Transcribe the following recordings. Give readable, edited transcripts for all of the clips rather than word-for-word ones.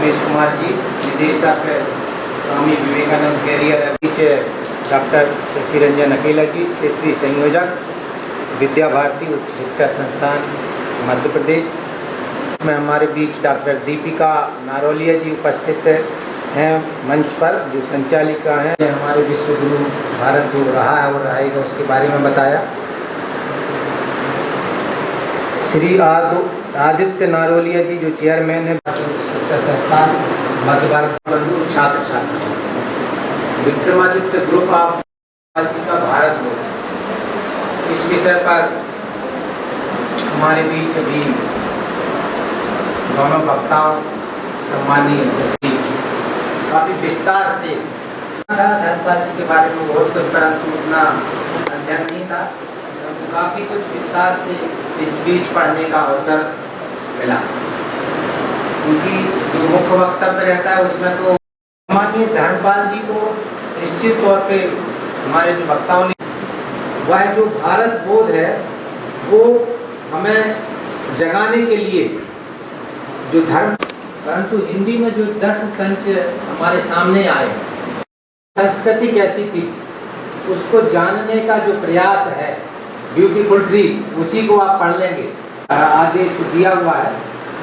रमेश कुमार जी, निदेशक स्वामी विवेकानंद कैरियर बीच डॉक्टर शशि रंजन अकेला जी, क्षेत्रीय संयोजक विद्या भारती उच्च शिक्षा संस्थान मध्य प्रदेश में। हमारे बीच डॉक्टर दीपिका नारोलिया जी उपस्थित हैं मंच पर, जो संचालिका हैं। हमारे विश्व गुरु भारत जो रहा है और रहेगा उसके बारे में बताया। श्री आदित्य नारोलिया जी जो चेयरमैन है शिक्षा संस्थान मध्य भारत बंधु छात्र छात्रा, विक्रमादित्य ग्रुप ऑफ जी का भारत बोर्ड, इस विषय पर हमारे बीच अभी दोनों वक्ताओं सम्मानीय शशि काफ़ी विस्तार से धर्मपाल जी के बारे में बहुत कुछ, परंतु उतना अध्ययन नहीं था, परंतु काफ़ी कुछ विस्तार से इस बीच पढ़ने का अवसर मिला। क्योंकि जो मुख्य वक्तव्य रहता है उसमें तो माननीय धर्मपाल जी को निश्चित तौर पे हमारे जो वक्ताओं ने, वह जो भारत बोध है वो हमें जगाने के लिए जो धर्म, परंतु हिंदी में जो 10 संच हमारे सामने आए, संस्कृति कैसी थी उसको जानने का जो प्रयास है, ब्यूटीफुल ट्री, उसी को आप पढ़ लेंगे। आदेश दिया हुआ है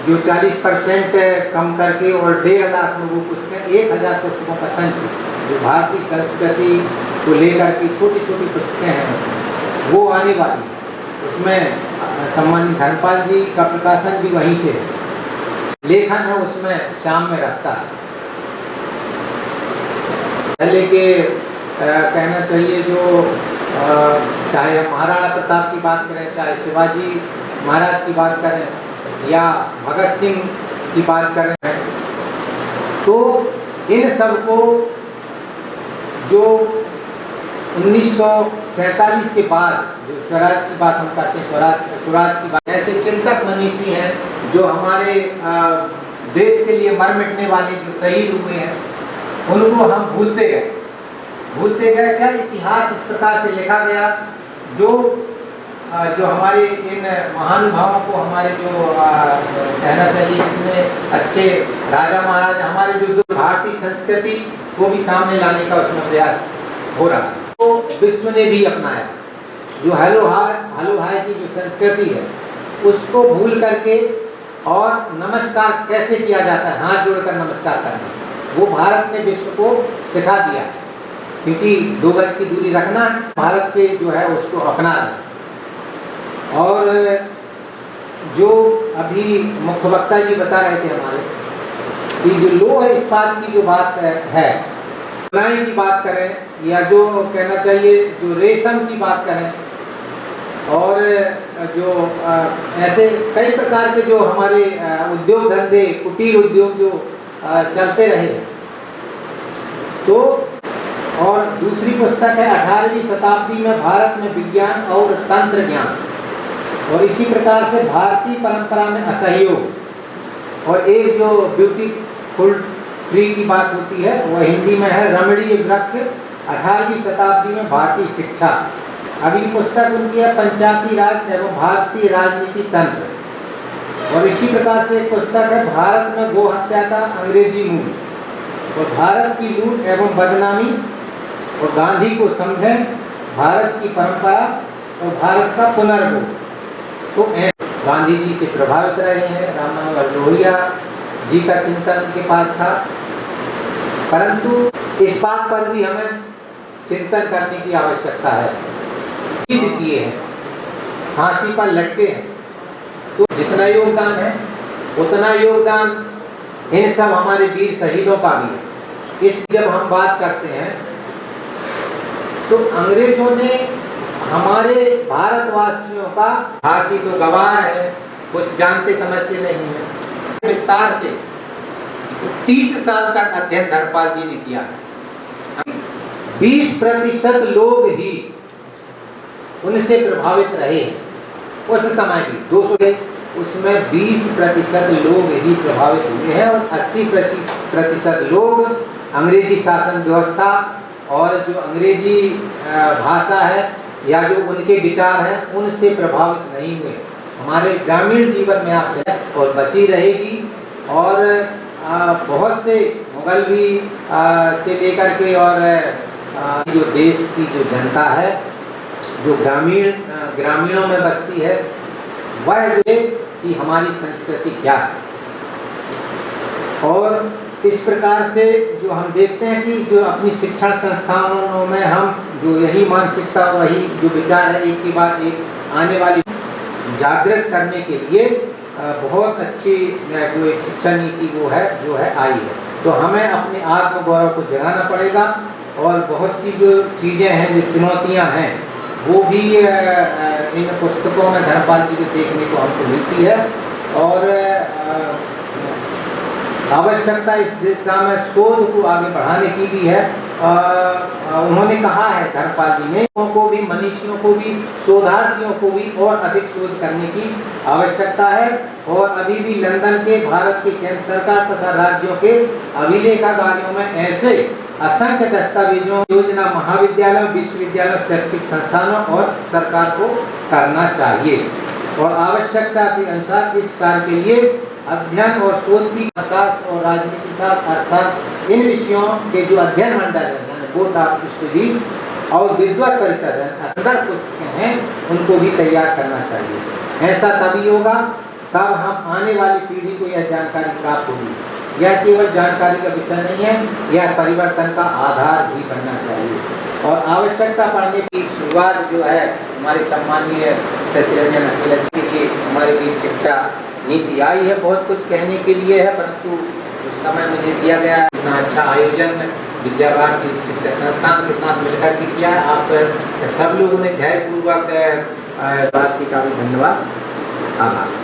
जो 40% कम करके और 1.5 लाख में वो पुस्तकें, 1000 पुस्तकों का संच जो भारतीय संस्कृति को लेकर की छोटी छोटी पुस्तकें हैं उसमें, वो आने वाली है। उसमें सम्मानित धर्मपाल जी का प्रकाशन भी वहीं से है, लेखन है उसमें शाम में रखता है। पहले के कहना चाहिए जो चाहे हम महाराणा प्रताप की बात करें, चाहे शिवाजी महाराज की बात करें या भगत सिंह की बात करें, तो इन सब को जो 1947 के बाद जो स्वराज की बात हम करते हैं, स्वराज की बात, ऐसे चिंतक मनीषी हैं जो हमारे देश के लिए मर मिटने वाले जो शहीद हुए हैं, उनको हम भूलते गए। क्या इतिहास इस प्रकार से लिखा गया, जो हमारे इन महानुभावों को, हमारे जो कहना चाहिए इतने अच्छे राजा महाराज, हमारे जो भारतीय संस्कृति को भी सामने लाने का उसमें प्रयास हो रहा है। तो विश्व ने भी अपनाया जो हेलो हाय की जो संस्कृति है उसको भूल करके, और नमस्कार कैसे किया जाता है, हाथ जोड़कर नमस्कार करना, वो भारत ने विश्व को सिखा दिया है। क्योंकि 2 गज की दूरी रखना है, भारत के जो है उसको अपना रहे। और जो अभी मुख्य वक्ता जी बता रहे थे हमारे कि जो लोह इस्पात की जो बात है, बुनाई की बात करें या जो कहना चाहिए जो रेशम की बात करें, और जो ऐसे कई प्रकार के जो हमारे उद्योग धंधे, कुटीर उद्योग जो चलते रहे, तो और दूसरी पुस्तक है 18वीं शताब्दी में भारत में विज्ञान और तंत्र ज्ञान, और इसी प्रकार से भारतीय परंपरा में असहयोग, और एक जो ब्यूटीफुल ट्री की बात होती है वह हिंदी में है रमणीय वृक्ष, 18वीं शताब्दी में भारतीय शिक्षा। अगली पुस्तक उनकी है पंचायती राज एवं भारतीय राजनीति तंत्र, और इसी प्रकार से एक पुस्तक है भारत में गो हत्या का अंग्रेजी मूल, और भारत की लूट एवं बदनामी और गांधी को समझें, भारत की परंपरा और भारत का पुनर्बोध। तो गांधी जी से प्रभावित रहे हैं, राम मनोहर लोहिया जी का चिंतन उनके पास था, परंतु इस बात पर भी हमें चिंतन करने की आवश्यकता है। किए हैं, फांसी पर लटके हैं, तो जितना योगदान है उतना योगदान इन सब हमारे वीर शहीदों का भी है। इस जब हम बात करते हैं तो अंग्रेजों ने हमारे भारतवासियों का, भारतीय तो गवार है, कुछ जानते समझते नहीं है, विस्तार से 30 साल तक अध्ययन धर्मपाल जी ने किया है। 20% लोग ही उनसे प्रभावित रहे उस समय की 200 के, उसमें 20% लोग ही प्रभावित हुए हैं, और 80% लोग अंग्रेजी शासन व्यवस्था और जो अंग्रेजी भाषा है या जो उनके विचार हैं उनसे प्रभावित नहीं हुए। हमारे ग्रामीण जीवन में आप चले और बची रहेगी, और बहुत से मुगल भी से लेकर के और जो देश की जो जनता है, जो ग्रामीणों में बसती है, वह जो है कि हमारी संस्कृति क्या है। और इस प्रकार से जो हम देखते हैं कि जो अपनी शिक्षण संस्थानों में हम जो यही मानसिकता, वही जो विचार है, एक के बाद एक आने वाली जागृत करने के लिए बहुत अच्छी जो एक शिक्षा नीति वो है जो है आई है। तो हमें अपने आत्मगौरव को जगाना पड़ेगा और बहुत सी जो चीज़ें हैं, जो चुनौतियां हैं, वो भी इन पुस्तकों में धर्मपाल जी को देखने को हमको मिलती है। और आवश्यकता इस दिशा में शोध को आगे बढ़ाने की भी है। उन्होंने कहा है, धर्मपाल जी ने, को भी, मनीषियों को भी, शोधार्थियों को भी और अधिक शोध करने की आवश्यकता है। और अभी भी लंदन के, भारत के केंद्र सरकार तथा राज्यों के अभिलेखागारों में ऐसे असंख्य दस्तावेजों योजना महाविद्यालयों, विश्वविद्यालयों, शैक्षिक संस्थानों और सरकार को करना चाहिए। और आवश्यकता के अनुसार इस कार्य के लिए अध्ययन और शोध की शास्त्र और राजनीति शास्त्र अर्थशास्त्र, इन विषयों के जो अध्ययन मंडल है, यानी बोर्ड ऑफ स्टडीज और विद्वत परिषद है, अंदर पुस्तकें हैं, उनको भी तैयार करना चाहिए। ऐसा तभी होगा तब हम आने वाली पीढ़ी को यह जानकारी प्राप्त होगी। यह केवल जानकारी का विषय नहीं है, यह परिवर्तन का आधार भी बनना चाहिए। और आवश्यकता पड़ने की शुरुआत जो है हमारे सम्मानीय शशि रंजन अकेला जी की हमारे बीच शिक्षा नीति आई है। बहुत कुछ कहने के लिए है, परंतु उस समय मुझे दिया गया इतना अच्छा आयोजन विद्या भारती शिक्षा संस्थान के साथ मिलकर के किया। आप सब लोगों ने धैर्यपूर्वक बात की, का भी धन्यवाद, आभार।